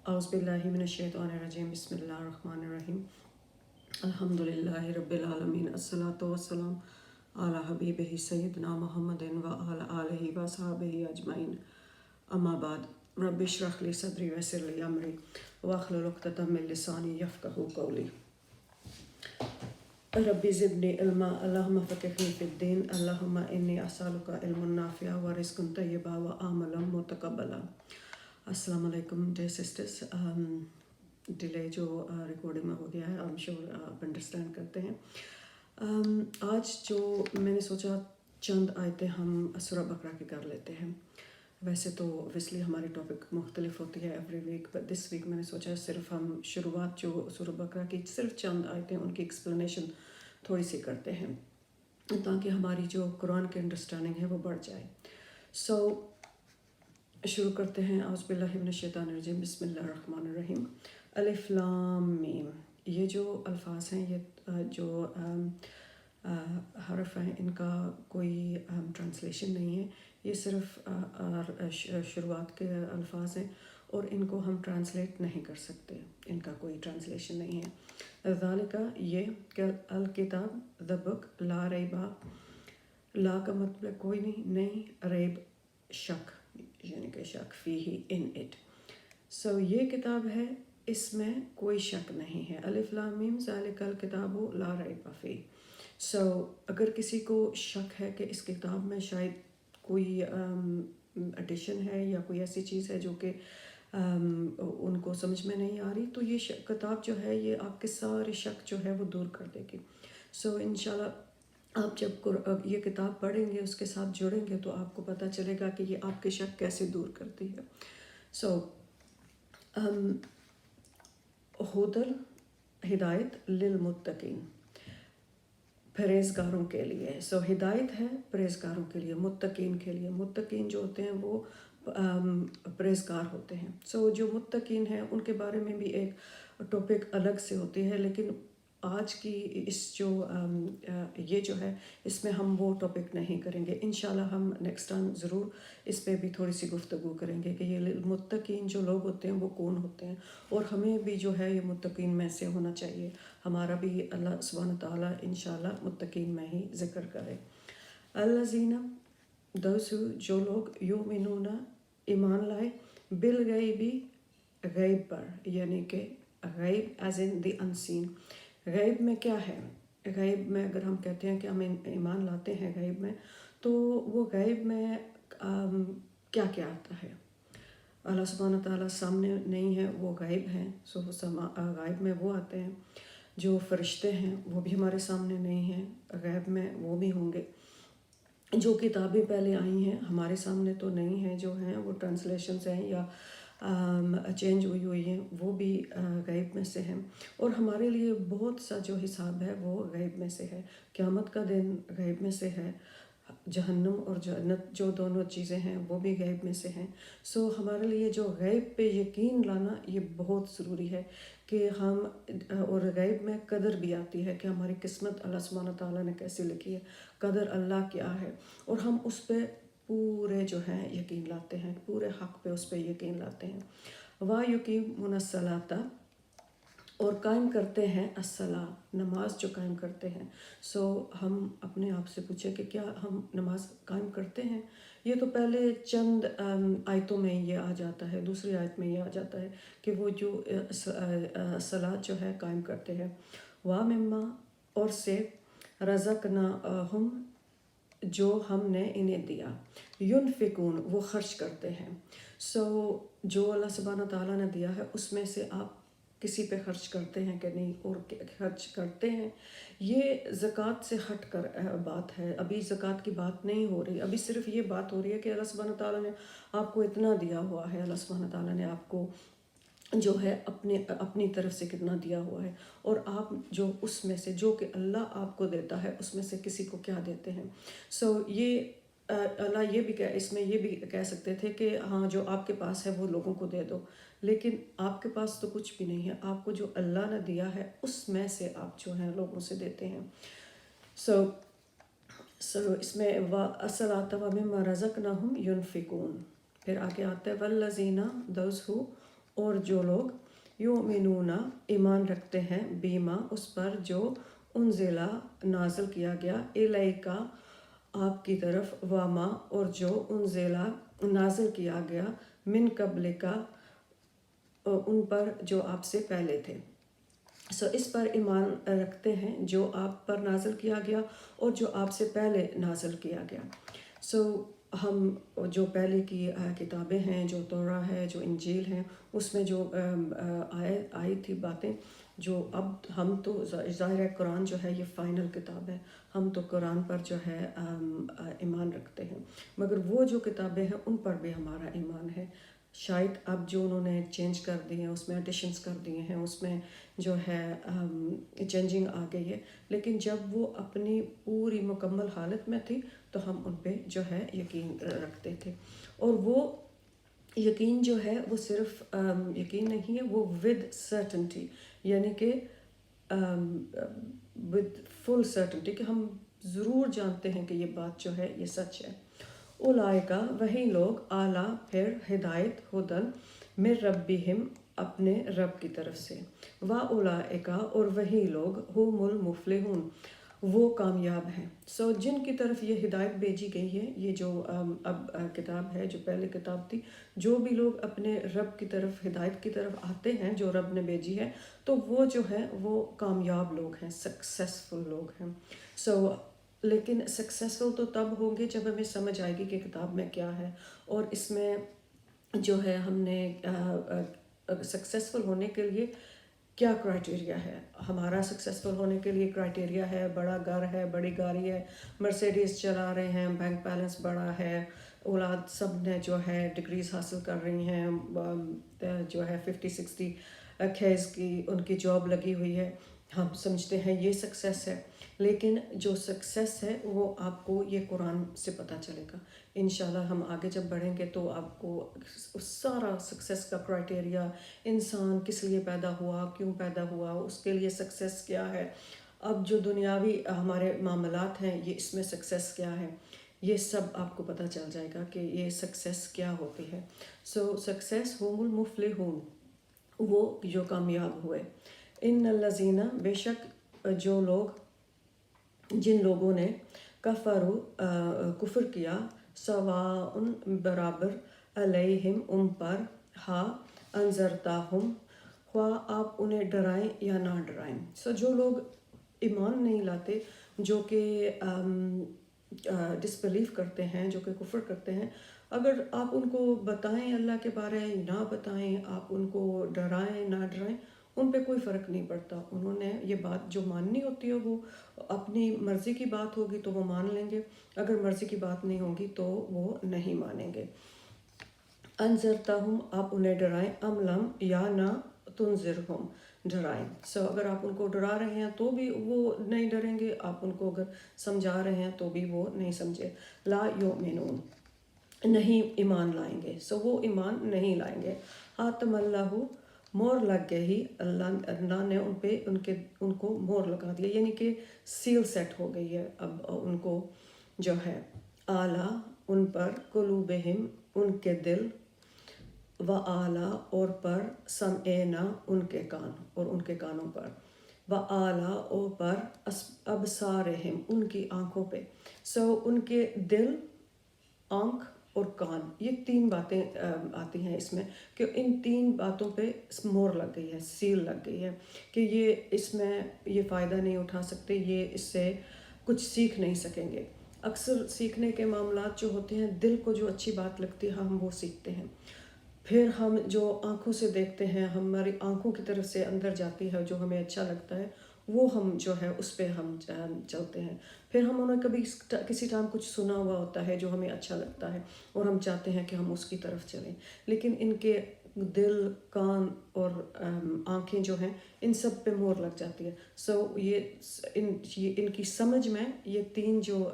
اعوذ باللہ من الشیطان الرجیم بسم اللہ الرحمن الرحیم الحمدللہ رب العالمین الصلاۃ والسلام علی حبیبہ سیدنا محمد وعلی آلہ وصحبہ اجمعین اما بعد رب اشرح لی صدری ویسر لی امری واحلل عقدۃ من لسانی یفقہوا قولی رب زدنی علما اللہم فقہنی فی الدین اللہم انی اسألک علما نافعا ورزقا طیبا وعملا متقبلا۔ السلام علیکم ڈیئر سسٹرس، ڈیلے جو ریکارڈنگ میں ہو گیا ہے آئی ایم شیور آپ انڈرسٹینڈ کرتے ہیں۔ آج جو میں نے سوچا چند آیتیں ہم سورہ بقرہ کی کر لیتے ہیں۔ ویسے تو اوبویسلی ہماری ٹاپک مختلف ہوتی ہے every week, but this week میں نے سوچا صرف ہم شروعات جو سورہ بقرہ کی صرف چند آیتیں ان کی ایکسپلینیشن تھوڑی سی کرتے ہیں تاکہ ہماری جو قرآن کی انڈرسٹینڈنگ ہے وہ بڑھ جائے۔ شروع کرتے ہیں۔ اعوذ باللہ من الشیطان الرجیم بسم اللہ الرحمن الرحیم۔ الف لام میم، یہ جو الفاظ ہیں یہ جو حرف ہیں ان کا کوئی ٹرانسلیشن نہیں ہے، یہ صرف شروعات کے الفاظ ہیں اور ان کو ہم ٹرانسلیٹ نہیں کر سکتے، ان کا کوئی ٹرانسلیشن نہیں ہے۔ ذالک یہ کہ الکتاب the book لا ریبا، لا کا مطلب کوئی نہیں، ریب شک یعنی کہ شک فی ہی ان اٹ، یہ کتاب ہے اس میں کوئی شک نہیں ہے۔ الف لام میم ذالک الکتاب لا ریب فی، اگر کسی کو شک ہے کہ اس کتاب میں شاید کوئی ایڈیشن ہے یا کوئی ایسی چیز ہے جو کہ ان کو سمجھ میں نہیں آ رہی، تو یہ کتاب جو ہے یہ آپ کے سارے شک جو ہے وہ دور کر دے گی۔ انشاءاللہ آپ جب یہ کتاب پڑھیں گے، اس کے ساتھ جڑیں گے، تو آپ کو پتہ چلے گا کہ یہ آپ کے شک کیسے دور کرتی ہے۔ ہدل ہدایت للمتقین، پرہیزگاروں کے لیے۔ ہدایت ہے پرہیزگاروں کے لیے، متقین کے لیے۔ متقین جو ہوتے ہیں وہ پرہیزگار ہوتے ہیں۔ جو متقین ہیں ان کے بارے میں بھی ایک ٹاپک الگ سے ہوتی ہے، لیکن آج کی اس جو یہ جو ہے اس میں ہم وہ ٹاپک نہیں کریں گے۔ انشاءاللہ ہم نیکسٹ ٹائم ضرور اس پہ بھی تھوڑی سی گفتگو کریں گے کہ یہ متقین جو لوگ ہوتے ہیں وہ کون ہوتے ہیں، اور ہمیں بھی جو ہے یہ متقین میں سے ہونا چاہیے، ہمارا بھی اللہ سبحانہ تعالیٰ انشاءاللہ متقین میں ہی ذکر کرے۔ الذین جو لوگ یؤمنون ایمان لائے بالغیبی غیب پر، یعنی کہ غیب ایز ان دی انسین۔ غیب میں کیا ہے؟ غیب میں اگر ہم کہتے ہیں کہ ہم ایمان لاتے ہیں غیب میں، تو وہ غیب میں کیا کیا آتا ہے؟ اللہ سبحانہ تعالیٰ سامنے نہیں ہے، وہ غیب ہیں، غیب میں وہ آتے ہیں۔ جو فرشتے ہیں وہ بھی ہمارے سامنے نہیں ہیں، غیب میں وہ بھی ہوں گے۔ جو کتابیں پہلے آئی ہیں ہمارے سامنے تو نہیں ہیں، جو ہیں وہ ٹرانسلیشنز ہیں یا چینج ہوئی ہیں، وہ بھی غیب میں سے ہیں۔ اور ہمارے لیے بہت سا جو حساب ہے وہ غیب میں سے ہے۔ قیامت کا دن غیب میں سے ہے، جہنم اور جنت جو دونوں چیزیں ہیں وہ بھی غیب میں سے ہیں۔ ہمارے لیے جو غیب پہ یقین لانا یہ بہت ضروری ہے کہ ہم، اور غیب میں قدر بھی آتی ہے کہ ہماری قسمت اللہ سبحانہ تعالیٰ نے کیسی لکھی ہے، قدر اللہ کیا ہے، اور ہم اس پہ پورے جو ہیں یقین لاتے ہیں، پورے حق پہ اس پہ یقین لاتے ہیں۔ وَيُقِيمُونَ الصَّلَاةَ، اور قائم کرتے ہیں الصلاۃ، نماز جو قائم کرتے ہیں۔ ہم اپنے آپ سے پوچھیں کہ کیا ہم نماز قائم کرتے ہیں؟ یہ تو پہلے چند آیتوں میں یہ آ جاتا ہے، دوسری آیت میں یہ آ جاتا ہے کہ وہ جو صلاۃ جو ہے قائم کرتے ہیں۔ وَمِمَّا، اور سے، رَزَقْنَاهُمْ، جو ہم نے انہیں دیا، يُنْفِقُونَ، وہ خرچ کرتے ہیں۔ جو اللہ سبحانہ تعالیٰ نے دیا ہے اس میں سے آپ کسی پہ خرچ کرتے ہیں کہ نہیں، اور خرچ کرتے ہیں۔ یہ زکوٰۃ سے ہٹ کر بات ہے، ابھی زکوٰۃ کی بات نہیں ہو رہی، ابھی صرف یہ بات ہو رہی ہے کہ اللہ سبحانہ تعالیٰ نے آپ کو اتنا دیا ہوا ہے، اللہ سبحانہ تعالیٰ نے آپ کو جو ہے اپنی طرف سے کتنا دیا ہوا ہے، اور آپ جو اس میں سے جو کہ اللہ آپ کو دیتا ہے اس میں سے کسی کو کیا دیتے ہیں۔ یہ اللہ یہ بھی اس میں یہ بھی کہہ سکتے تھے کہ ہاں جو آپ کے پاس ہے وہ لوگوں کو دے دو، لیکن آپ کے پاس تو کچھ بھی نہیں ہے، آپ کو جو اللہ نے دیا ہے اس میں سے آپ جو ہیں لوگوں سے دیتے ہیں۔ اس میں الصلاۃ ومما رزقناہم ینفقون، پھر آگے آتا ہے والذین، دوز ہو، اور جو لوگ یؤمنون ایمان رکھتے ہیں بیما اس پر جو انزلہ نازل کیا گیا الیکا آپ کی طرف واما اور جو انزلہ نازل کیا گیا من قبل کا ان پر جو آپ سے پہلے تھے. اس پر ایمان رکھتے ہیں جو آپ پر نازل کیا گیا اور جو آپ سے پہلے نازل کیا گیا. ہم جو پہلے کی کتابیں ہیں، جو توراہ ہے، جو انجیل ہیں، اس میں جو آئی تھی باتیں، جو اب ہم تو ظاہر ہے قرآن جو ہے یہ فائنل کتاب ہے، ہم تو قرآن پر جو ہے ایمان رکھتے ہیں، مگر وہ جو کتابیں ہیں ان پر بھی ہمارا ایمان ہے. شاید اب جو انہوں نے چینج کر دی ہیں، اس میں ایڈیشنز کر دیے ہیں، اس میں جو ہے چینجنگ آ گئی ہے، لیکن جب وہ اپنی پوری مکمل حالت میں تھی تو ہم ان پہ جو ہے یقین رکھتے تھے. اور وہ یقین جو ہے وہ صرف یقین نہیں ہے، وہ ود سرٹنٹی، یعنی کہ ود فل سرٹنٹی، کہ ہم ضرور جانتے ہیں کہ یہ بات جو ہے یہ سچ ہے. اولئکا وہی لوگ اعلیٰ پھر ہدایت ہدن من ربہم اپنے رب کی طرف سے، و اولئکا اور وہی لوگ ہم المفلحون وہ کامیاب ہیں. جن کی طرف یہ ہدایت بھیجی گئی ہے، یہ جو اب کتاب ہے، جو پہلے کتاب تھی، جو بھی لوگ اپنے رب کی طرف ہدایت کی طرف آتے ہیں جو رب نے بھیجی ہے، تو وہ جو ہے وہ کامیاب لوگ ہیں، سکسیسفل لوگ ہیں. لیکن سکسیسفل تو تب ہوں گے جب ہمیں سمجھ آئے گی کہ کتاب میں کیا ہے، اور اس میں جو ہے ہم نے سکسیسفل ہونے کے لیے کیا کرائٹیریا ہے. ہمارا سکسیسفل ہونے کے لیے کرائٹیریا ہے بڑا گھر ہے، بڑی گاڑی ہے، مرسیڈیز چلا رہے ہیں، بینک بیلنس بڑا ہے، اولاد سب نے جو ہے ڈگریز حاصل کر رہی ہیں، جو ہے 50-60 کھیز کی ان کی جاب لگی ہوئی ہے. ہم سمجھتے ہیں یہ سکسیس ہے، لیکن جو سکسیس ہے وہ آپ کو یہ قرآن سے پتہ چلے گا. انشاءاللہ ہم آگے جب بڑھیں گے تو آپ کو سارا سکسیس کا کرائٹیریا، انسان کس لیے پیدا ہوا، کیوں پیدا ہوا، اس کے لیے سکسیس کیا ہے، اب جو دنیاوی ہمارے معاملات ہیں یہ اس میں سکسیس کیا ہے، یہ سب آپ کو پتہ چل جائے گا کہ یہ سکسیس کیا ہوتی ہے. سکسیس ہم المفلحون وہ جو کامیاب ہوئے. ان الذین بے شک جو لوگ جن لوگوں نے کفر کیا، سواء برابر علیہم ان پر، ہا انذرتاہم خواہ آپ انہیں ڈرائیں یا نہ ڈرائیں. جو لوگ ایمان نہیں لاتے، جو کہ ڈسبلیف کرتے ہیں، جو کہ کفر کرتے ہیں، اگر آپ ان کو بتائیں اللہ کے بارے نہ بتائیں، آپ ان کو ڈرائیں نہ ڈرائیں، ان پہ کوئی فرق نہیں پڑتا. انہوں نے یہ بات جو ماننی ہوتی ہے وہ اپنی مرضی کی بات ہوگی تو وہ مان لیں گے، اگر مرضی کی بات نہیں ہوگی تو وہ نہیں مانیں گے. انذرتہم آپ انہیں ڈرائیں، ام لم یا نہ تنذرہم ڈرائیں. اگر آپ ان کو ڈرا رہے ہیں تو بھی وہ نہیں ڈریں گے، آپ ان کو اگر سمجھا رہے ہیں تو بھی وہ نہیں سمجھے. لا یؤمنون نہیں ایمان لائیں گے، وہ ایمان نہیں لائیں گے. حاتم اللہ مور لگ گئی، اللہ نے ان پہ ان کو مور لگا دیا، یعنی کہ سیل سیٹ ہو گئی ہے اب ان کو جو ہے. اعلیٰ ان پر، قلوبہم ان کے دل، و اعلیٰ اور پر، سمعنا ان کے کان اور ان کے کانوں پر، و اعلیٰ اور پر، ابصارہم ان کی آنکھوں پہ. ان کے دل، آنکھ اور کان، یہ 3 باتیں آتی ہیں اس میں، کہ ان 3 باتوں پہ مور لگ گئی ہے، سیل لگ گئی ہے، کہ یہ اس میں یہ فائدہ نہیں اٹھا سکتے، یہ اس سے کچھ سیکھ نہیں سکیں گے. اکثر سیکھنے کے معاملات جو ہوتے ہیں، دل کو جو اچھی بات لگتی ہے ہم وہ سیکھتے ہیں، پھر ہم جو آنکھوں سے دیکھتے ہیں، ہماری آنکھوں کی طرف سے اندر جاتی ہے جو ہمیں اچھا لگتا ہے، وہ ہم جو ہے اس پہ ہم چلتے ہیں. پھر ہم انہیں کبھی کسی ٹائم کچھ سنا ہوا ہوتا ہے جو ہمیں اچھا لگتا ہے اور ہم چاہتے ہیں کہ ہم اس کی طرف چلیں، لیکن ان کے دل، کان اور آنکھیں جو ہیں ان سب پہ مور لگ جاتی ہے. یہ ان کی سمجھ میں یہ 3 جو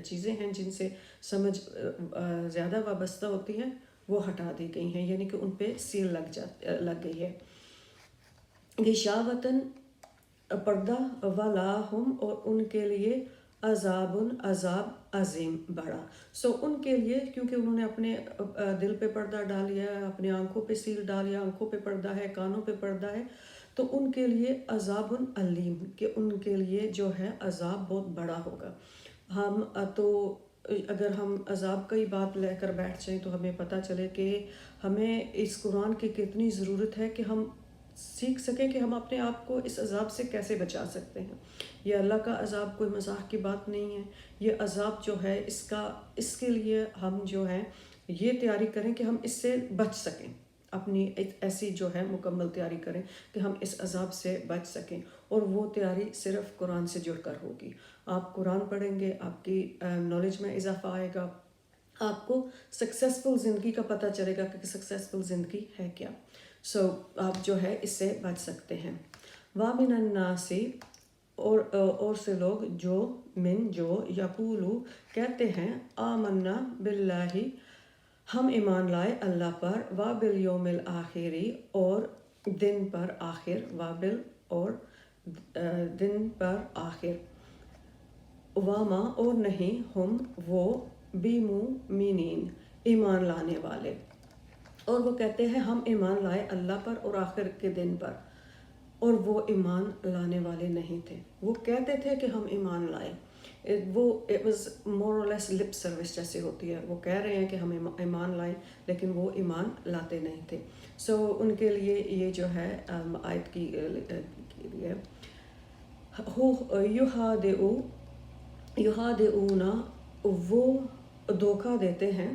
چیزیں ہیں جن سے سمجھ زیادہ وابستہ ہوتی ہیں وہ ہٹا دی گئی ہیں، یعنی کہ ان پہ سیل لگ گئی ہے. غشاوتاً پردہ، ولاہم اور ان کے لیے عذاب عظیم بڑا. ان کے لیے کیونکہ انہوں نے اپنے دل پہ پردہ ڈال لیا ہے، اپنے آنکھوں پہ سیل ڈال لیا، آنکھوں پہ پردہ ہے، کانوں پہ پردہ ہے، تو ان کے لیے عذاب علیم، کہ ان کے لیے جو ہے عذاب بہت بڑا ہوگا. ہم تو اگر ہم عذاب کی بات لے کر بیٹھ جائیں تو ہمیں پتہ چلے کہ ہمیں اس قرآن کی کتنی ضرورت ہے کہ ہم سیکھ سکیں کہ ہم اپنے آپ کو اس عذاب سے کیسے بچا سکتے ہیں. یہ اللہ کا عذاب کوئی مزاح کی بات نہیں ہے. یہ عذاب جو ہے اس کے لیے ہم جو ہے یہ تیاری کریں کہ ہم اس سے بچ سکیں، اپنی ایسی جو ہے مکمل تیاری کریں کہ ہم اس عذاب سے بچ سکیں. اور وہ تیاری صرف قرآن سے جڑ کر ہوگی. آپ قرآن پڑھیں گے، آپ کی نالج میں اضافہ آئے گا، آپ کو سکسیسفل زندگی کا پتہ چلے گا کہ سکسیسفل زندگی ہے کیا. آپ جو ہے اس سے بچ سکتے ہیں. وَمِنَ النَّاسِ اور سے لوگ جو یقولو کہتے ہیں آمنا باللہ ہم ایمان لائے اللہ پر، وبالیوم الآخر اور دن پر آخر، اور دن پر آخر، وما اور نہیں ہم وہ بمؤمنین ایمان لانے والے. اور وہ کہتے ہیں ہم ایمان لائے اللہ پر اور آخر کے دن پر، اور وہ ایمان لانے والے نہیں تھے. وہ کہتے تھے کہ ہم ایمان لائے، وہ it was more or less lip service جیسے ہوتی ہے. وہ کہہ رہے ہیں کہ ہم ایمان لائیں لیکن وہ ایمان لاتے نہیں تھے. ان کے لیے یہ جو ہے آیت کی لیے یہادعون وہ دھوکہ دیتے ہیں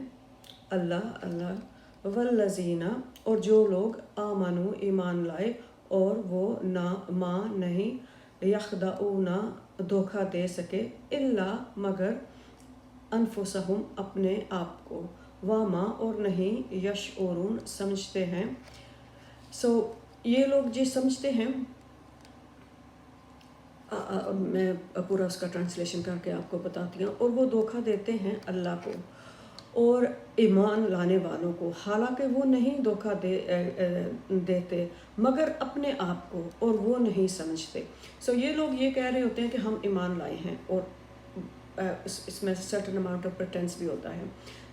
اللہ والذین اور جو لوگ آمنو ایمان لائے، اور وہ نہیں یخدعون دھوکہ دے سکے الا مگر انفسہم اپنے آپ کو، وما اور نہیں یشعرون سمجھتے ہیں. یہ لوگ جی سمجھتے ہیں، میں پورا اس کا ٹرانسلیشن کر کے آپ کو بتاتی ہوں. اور وہ دھوکہ دیتے ہیں اللہ کو اور ایمان لانے والوں کو، حالانکہ وہ نہیں دھوکہ دیتے مگر اپنے آپ کو، اور وہ نہیں سمجھتے. یہ لوگ یہ کہہ رہے ہوتے ہیں کہ ہم ایمان لائے ہیں، اور اس میں certain amount of pretense بھی ہوتا ہے،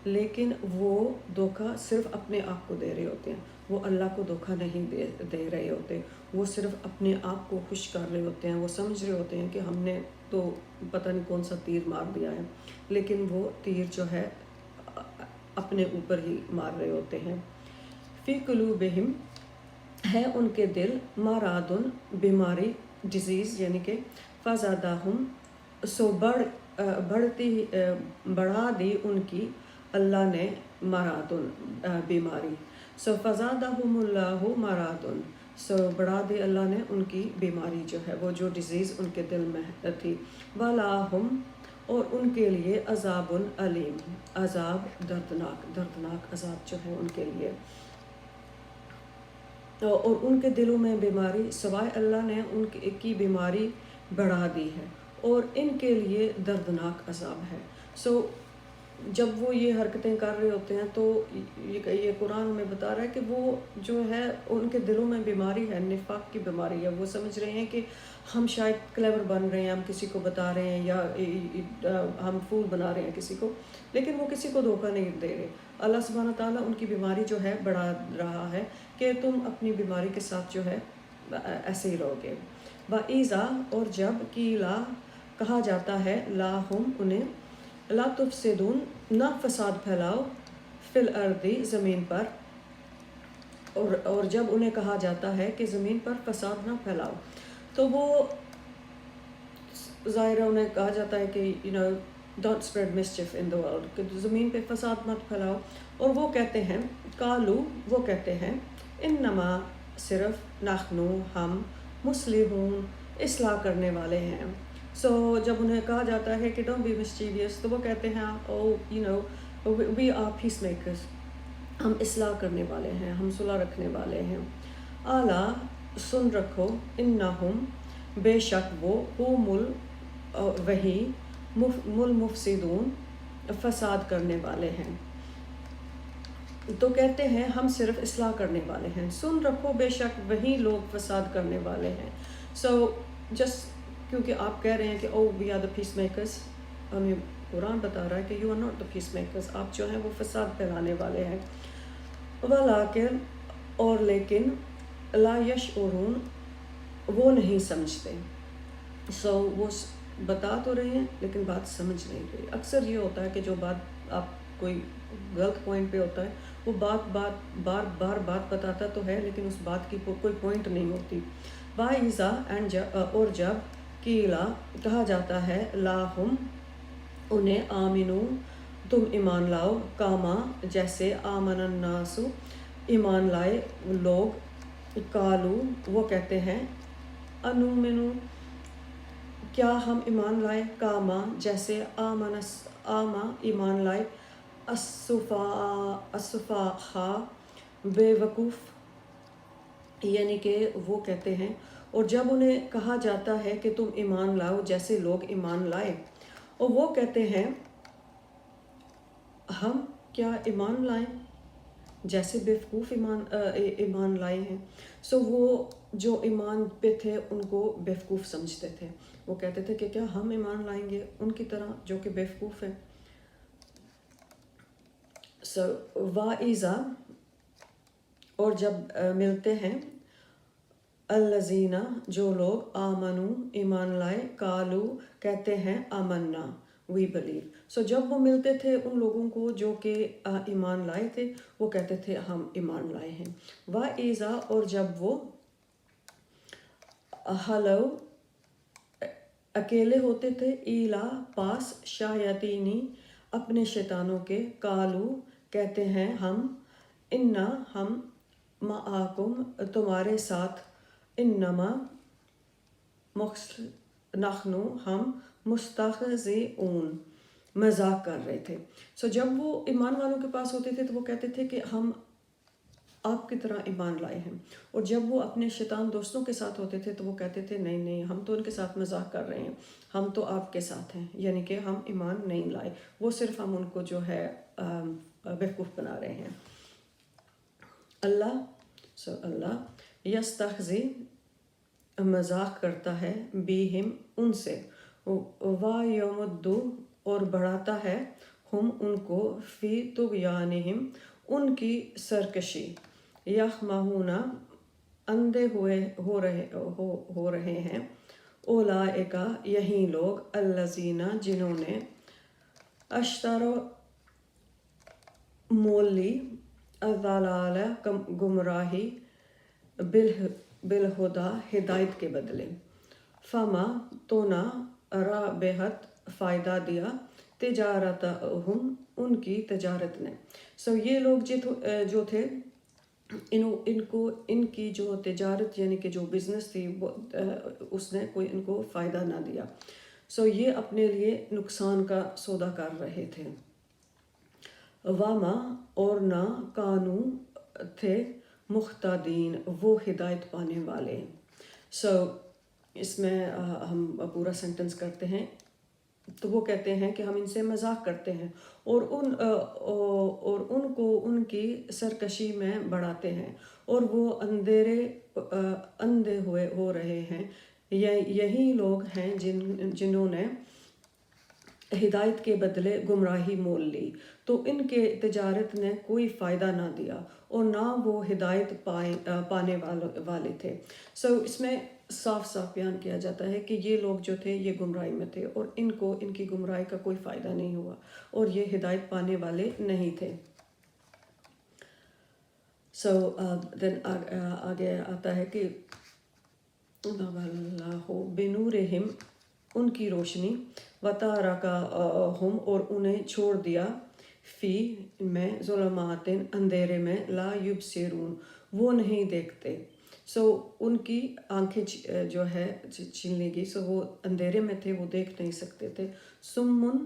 لیکن وہ دھوکہ صرف اپنے آپ کو دے رہے ہوتے ہیں. وہ اللہ کو دھوکہ نہیں دے رہے ہوتے. وہ صرف اپنے آپ کو خوش کر رہے ہوتے ہیں. وہ سمجھ رہے ہوتے ہیں کہ ہم نے تو پتہ نہیں کون سا تیر مار دیا ہے، لیکن وہ تیر جو ہے اپنے اوپر ہی مار رہے ہوتے ہیں. فی قلوبہم ہے ان کے دل، مرادن بیماری، ڈیزیز یعنی کہ فزادہم بڑھا دی ان کی اللہ نے مرادن بیماری. فزادہم اللہ مرادن بڑھا دی اللہ نے ان کی بیماری جو ہے، وہ جو ڈیزیز ان کے دل میں تھی. وَلَهُمْ اور ان کے لیے عذاب علیم، عذاب دردناک عذاب جو ہے ان کے لیے. اور ان کے دلوں میں بیماری، سوائے اللہ نے ان کی بیماری بڑھا دی ہے، اور ان کے لیے دردناک عذاب ہے. جب وہ یہ حرکتیں کر رہے ہوتے ہیں تو یہ قرآن ہمیں بتا رہا ہے کہ وہ جو ہے ان کے دلوں میں بیماری ہے، نفاق کی بیماری ہے. وہ سمجھ رہے ہیں کہ ہم شاید کلیور بن رہے ہیں، ہم کسی کو بتا رہے ہیں، یا ہم فول بنا رہے ہیں کسی کو، لیکن وہ کسی کو دھوکہ نہیں دے رہے. اللہ سبحانہ تعالیٰ ان کی بیماری جو ہے بڑھا رہا ہے کہ تم اپنی بیماری کے ساتھ جو ہے ایسے ہی رہو گے. وَإِذَا اور جب قیلا کہا جاتا ہے لاہم انہیں، لا تفسدون نہ فساد پھیلاؤ، فی الارض زمین پر، اور جب انہیں کہا جاتا ہے کہ زمین پر فساد نہ پھیلاؤ، تو وہ ظاہر ہے انہیں کہا جاتا ہے کہ don't spread mischief in the world، کہ زمین پہ فساد مت پھیلاؤ. اور وہ کہتے ہیں قالو وہ کہتے ہیں انما صرف نحنو ہم مصلحون اصلاح کرنے والے ہیں. جب انہیں کہا جاتا ہے کہ don't be mischievous، تو وہ کہتے ہیں we are peacemakers، ہم اصلاح کرنے والے ہیں، ہم صلح رکھنے والے ہیں. اعلیٰ سن رکھو، انہم بے شک وہ وہی مفسدون فساد کرنے والے ہیں. تو کہتے ہیں ہم صرف اصلاح کرنے والے ہیں، سن رکھو بے شک وہی لوگ فساد کرنے والے ہیں. جسٹ کیونکہ آپ کہہ رہے ہیں کہ we are the peacemakers، ہمیں قرآن بتا رہا ہے کہ you are not the peacemakers, آپ جو ہیں وہ فساد پھیلانے والے ہیں. ولیکن اور لیکن لا یشعرون وہ نہیں سمجھتے. سو وہ بتا تو رہے ہیں لیکن بات سمجھ نہیں رہی. اکثر یہ ہوتا ہے کہ جو بات آپ کوئی غلط پوائنٹ پہ ہوتا ہے وہ بار بات بتاتا تو ہے لیکن اس بات کی کوئی پوائنٹ نہیں ہوتی. وَإِذَا اینڈ اور جب قیلا کہا جاتا ہے لاہم انہیں آمنو تم ایمان لاؤ، کاما جیسے آمن الناس ایمان لائے لوگ، کالو وہ کہتے ہیں انومنو کیا ہم ایمان لائے، کاما جیسے آما ایمان لائے السفہاء بے وقوف، یعنی کہ وہ کہتے ہیں. اور جب انہیں کہا جاتا ہے کہ تم ایمان لاؤ جیسے لوگ ایمان لائے، اور وہ کہتے ہیں ہم کیا ایمان لائیں جیسے بیوقوف ایمان لائے ہیں. سو وہ جو ایمان پہ تھے ان کو بیوقوف سمجھتے تھے. وہ کہتے تھے کہ کیا ہم ایمان لائیں گے ان کی طرح جو کہ بیوقوف ہیں. سو وَإِذَا اور جب ملتے ہیں الذین جو لوگ آمنو ایمان لائے، کالو کہتے ہیں آمنا وی بلیو. سو جب وہ ملتے تھے ان لوگوں کو جو کہ ایمان لائے تھے وہ کہتے تھے ہم ایمان لائے ہیں. وَإِذَا اور جب وہ ہلو اکیلے ہوتے تھے، ایلا پاس شیاطینی اپنے شیطانوں کے، کالو کہتے ہیں ہم انا ہم معاکم تمہارے ساتھ، انما نحنو ہم مستہزئون مذاق کر رہے تھے. سو جب وہ ایمان والوں کے پاس ہوتے تھے تو وہ کہتے تھے کہ ہم آپ کی طرح ایمان لائے ہیں. اور جب وہ اپنے شیطان دوستوں کے ساتھ ہوتے تھے تو وہ کہتے تھے نہیں نہیں ہم تو ان کے ساتھ مذاق کر رہے ہیں، ہم تو آپ کے ساتھ ہیں، یعنی کہ ہم ایمان نہیں لائے، وہ صرف ہم ان کو جو ہے بیوقوف بنا رہے ہیں. اللہ یستہزئ مذاق کرتا ہے بیہم ان سے، وَیَمُدُّ اور بڑھاتا ہے ہم ان کو، فی طغیانہم ان کی سرکشی، یعمہون اندھے ہو رہے ہیں، اولئک یہی لوگ، الذین جنہوں نے اشتروا مول لی، الضلالہ گمراہی، بالہدا ہدایت کے بدلے، فما تو نہ رابحت فائدہ دیا، تجارتہم ان کی تجارت نے. سو یہ لوگ جو تھے ان کی جو تجارت یعنی کہ جو بزنس تھی اس نے کوئی ان کو فائدہ نہ دیا. سو یہ اپنے لیے نقصان کا سودا کر رہے تھے. وما اور نہ کانو تھے مہتدین وہ ہدایت پانے والے. سو اس میں ہم پورا سینٹنس کرتے ہیں. تو وہ کہتے ہیں کہ ہم ان سے مذاق کرتے ہیں اور ان کو ان کی سرکشی میں بڑھاتے ہیں، اور وہ اندھے ہو رہے ہیں. یہی لوگ ہیں جنہوں نے ہدایت کے بدلے گمراہی مول لی، تو ان کے تجارت نے کوئی فائدہ نہ دیا اور نہ وہ ہدایت پانے والے تھے. سو اس میں صاف صاف بیان کیا جاتا ہے کہ یہ لوگ جو تھے یہ گمراہی میں تھے اور ان کو ان کی گمراہی کا کوئی فائدہ نہیں ہوا اور یہ ہدایت پانے والے نہیں تھے. سو دین آگے آتا ہے کہ اللہ بنورہم ان کی روشنی، وترکہم اور انہیں چھوڑ دیا، فی میں ظلمات اندھیرے میں، لا یبصرون وہ نہیں دیکھتے. سو ان کی آنکھیں جو ہے چھین لی گئی. سو وہ اندھیرے میں تھے، وہ دیکھ نہیں سکتے تھے. سمن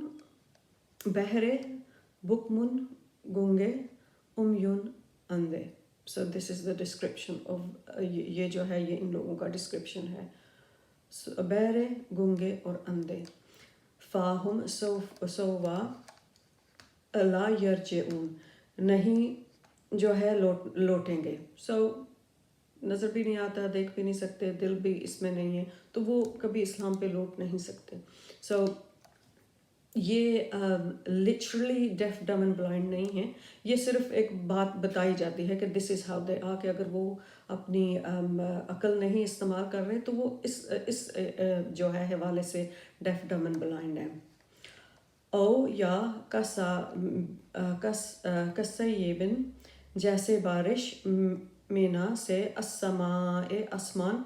بہرے، بکمن گونگے، امیون اندھے. سو دس از دا ڈسکرپشن آف یہ جو ہے یہ ان لوگوں کا ڈسکرپشن ہے. بہرے، گونگے اور اندھے. فاہم سوا لا یرجعون نہیں جو ہے لوٹیں گے. سو نظر بھی نہیں آتا، دیکھ بھی نہیں سکتے، دل بھی اس میں نہیں ہے، تو وہ کبھی اسلام پہ لوٹ نہیں سکتے. سو یہ لٹرلی ڈیف ڈم اینڈ بلائنڈ نہیں ہے، یہ صرف ایک بات بتائی جاتی ہے کہ دس از ہاؤ دے آر، کہ اگر وہ اپنی عقل نہیں استعمال کر رہے تو وہ اس جو ہے حوالے سے ڈیف ڈم اینڈ بلائنڈ ہیں۔ او یا کسیبن جیسے بارش، مینا سے السماء آسمان،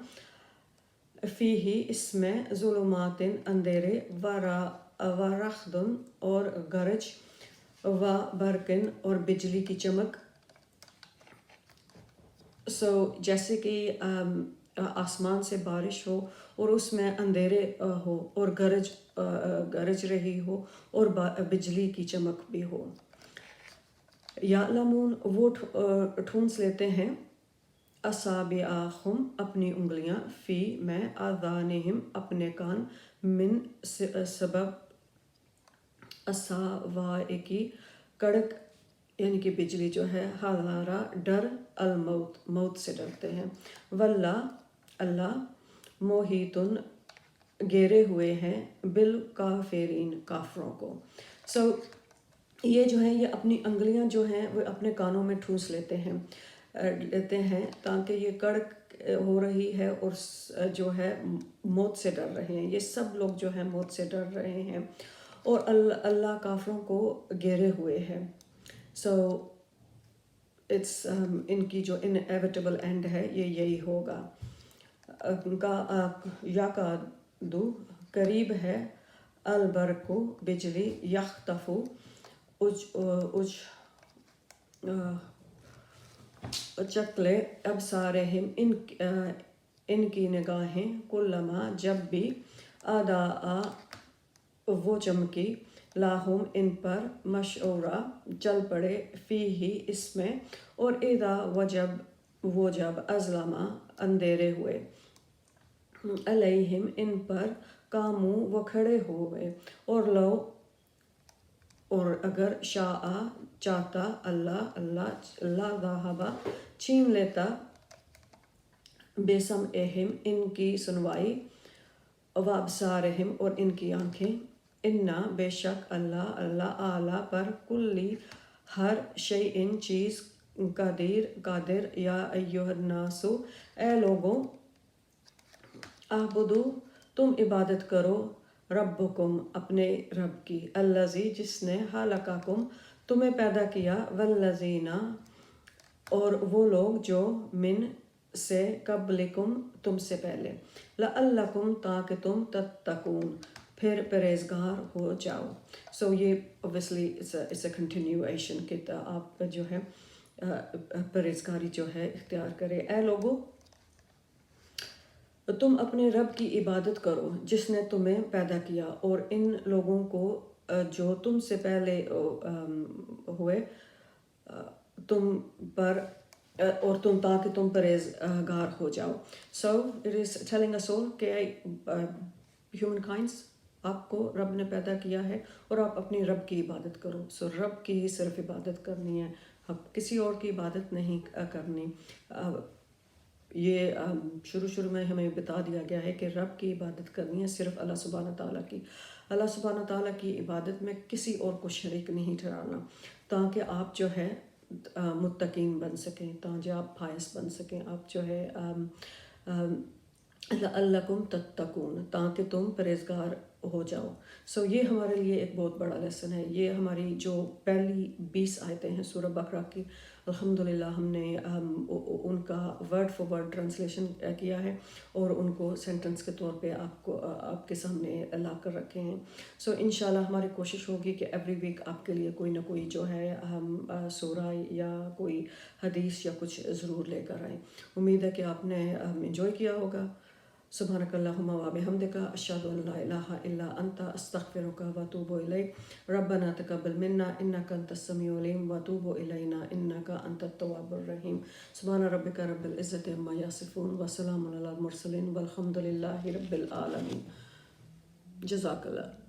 فیہی اس میں ظلمات اندھیرے، ورعد اور گرج، وبرقن اور بجلی کی چمک۔ جیسے کہ آسمان سے بارش ہو اور اس میں اندھیرے ہو اور گرج رہی ہو اور بجلی کی چمک بھی ہو۔ یعلمون وہ ٹھونس لیتے ہیں، اصابعہم اپنی انگلیاں، فی میں، آذانہم اپنے کان، من سبب الصواعق کڑک یعنی کہ بجلی جو ہے، حذارا ڈر، الموت موت سے ڈرتے ہیں، واللہ اللہ، محیطٌ گھیرے ہوئے ہیں، بالکافرین کافروں کو۔ یہ جو ہے یہ اپنی انگلیاں جو ہیں وہ اپنے کانوں میں ٹھونس لیتے ہیں تاکہ یہ کڑک ہو رہی ہے اور جو ہے موت سے ڈر رہے ہیں، یہ سب لوگ جو ہیں موت سے ڈر رہے ہیں اور اللہ کافروں کو گھیرے ہوئے ہے۔ ان کی جو انیویٹیبل اینڈ ہے یہ یہی ہوگا۔ یکادو قریب ہے، البرق بجلی، یخطف چکلے، ابصارہم ان کی نگاہیں، کلما جب بھی، اضاء وہ چمکی، لاہم ان پر، مشعورا چل پڑے، فیہی اس میں، اور اذا وہ جب اظلم اندھیرے ہوئے، علیہم ان پر، قاموا وہ کھڑے ہوئے، اور اگر شاء چاہتا اللہ ذہب چھین لیتا، بسمعہم ان کی سنوائی، وابصارہم اور ان کی آنکھیں، انا بے شک اللہ اعلیٰ پر، کلی ہر شیء چیز، قادر، یا ایھا الناس اے لوگوں، اعبدوا تم عبادت کرو، ربکم اپنے رب کی، الذی جس نے، خلقکم تمہیں پیدا کیا، والذین اور وہ لوگ جو، من سے، قبلکم تم سے پہلے، لعلکم تاکہ تم، تتقون پھر پرہیزگار ہو جاؤ۔ یہ obviously it's a continuation کہ آپ جو ہے پرہیزگاری جو ہے اختیار کرے۔ اے لوگو تم اپنے رب کی عبادت کرو جس نے تمہیں پیدا کیا اور ان لوگوں کو جو تم سے پہلے ہوئے، تم پر اور تاکہ تم پرہیزگار ہو جاؤ۔ It is telling us all کہ human kinds آپ کو رب نے پیدا کیا ہے اور آپ اپنی رب کی عبادت کرو۔ رب کی ہی صرف عبادت کرنی ہے، کسی اور کی عبادت نہیں کرنی۔ یہ شروع میں ہمیں بتا دیا گیا ہے کہ رب کی عبادت کرنی ہے صرف اللہ سبحانہ تعالیٰ کی۔ اللہ سبحانہ تعالیٰ کی عبادت میں کسی اور کو شریک نہیں ٹھہرانا، تاکہ آپ جو ہے متقین بن سکیں، تاکہ آپ فائز بن سکیں، آپ جو ہے لعلکم تتقون تاکہ تم پرہیزگار ہو جاؤ۔ یہ ہمارے لیے ایک بہت بڑا لیسن ہے۔ یہ ہماری جو پہلی 20 آیتیں ہیں سورہ بقرہ کی، الحمدللہ ہم نے ان کا ورڈ فار ورڈ ٹرانسلیشن کیا ہے اور ان کو سینٹنس کے طور پہ آپ کے سامنے لا کر رکھے ہیں۔ انشاءاللہ ہماری کوشش ہوگی کہ ایوری ویک آپ کے لیے کوئی نہ کوئی جو ہے سورہ یا کوئی حدیث یا کچھ ضرور لے کر آئیں۔ امید ہے کہ آپ نے انجوائے کیا ہوگا۔ سبحانک اللہم و بحمدک، اشہد ان لا الہ الا انت، استغفرک و اتوب الیک، ربنا تقبل منا انک انت السمیع العلیم وتوب الینا انک انت التواب الرحیم۔ سبحان ربک رب العزۃ عما یصفون وسلام علی المرسلین والحمد للہ رب العالمین۔ جزاک اللہ۔